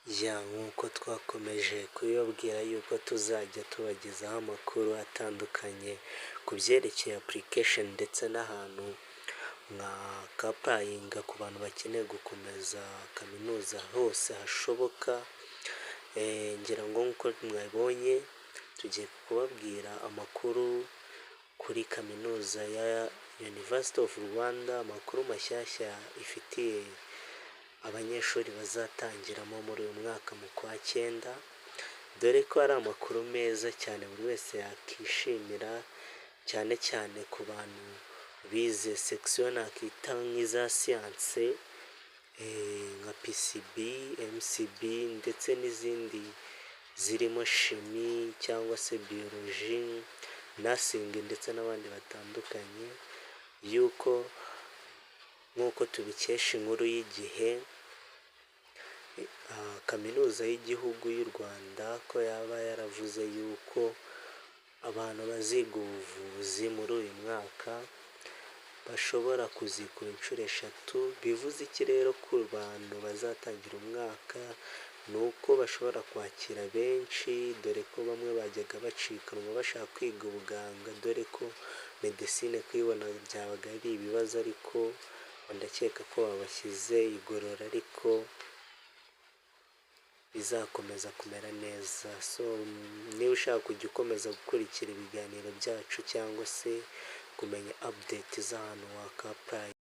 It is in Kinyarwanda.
nk'uko twakomeje kubibabwira yuko tuzajya tubagezaho amakuru atandukanye ku byerekeye application ndetse n'ahantu mwakapurayinga ku bantu bakeneye gukomeza kaminuza hose hashoboka. Ngira ngo nk'uko mwabonye tugiye kubabwira amakuru kuri kaminuza ya University of Rwanda, amakuru mashyashya ifitiye abanyeshuri bazatangiramo muri uyu mwaka mu kwa 9, dore ko ari amakuru meza cyane buri wese yakishimira, cyane cyane ku bantu bize section nakita nk'iza siyanse nka PCB, MCB ndetse n'izindi zirimo shimi cyangwa se biology, nursing ndetse n'abandi batandukanye, yuko nk'uko tubikesha inkuru y'igihe, kaminuza y'igihugu y'u Rwanda ko yaba yaravuze yuko abantu baziga ubuvuzi muri uyu mwaka bashobora kuzikuba inshuro 3. bivuze iki rero ku bantu bazatangira umwaka? ni uko bashobora kwakira benshi, dore ko bamwe bajyaga bacikanwa bashaka kwiga ubuganga, dore ko medecine kuyibona byabaga ari ibibazo, ariko ndakeka ko babashyize igorora, ariko bizakomeza kumera neza. So niba ushaka kujya ukomeza gukurikira ibiganiro byacu cyangwa se kumenya update z'ahantu wakapurayinga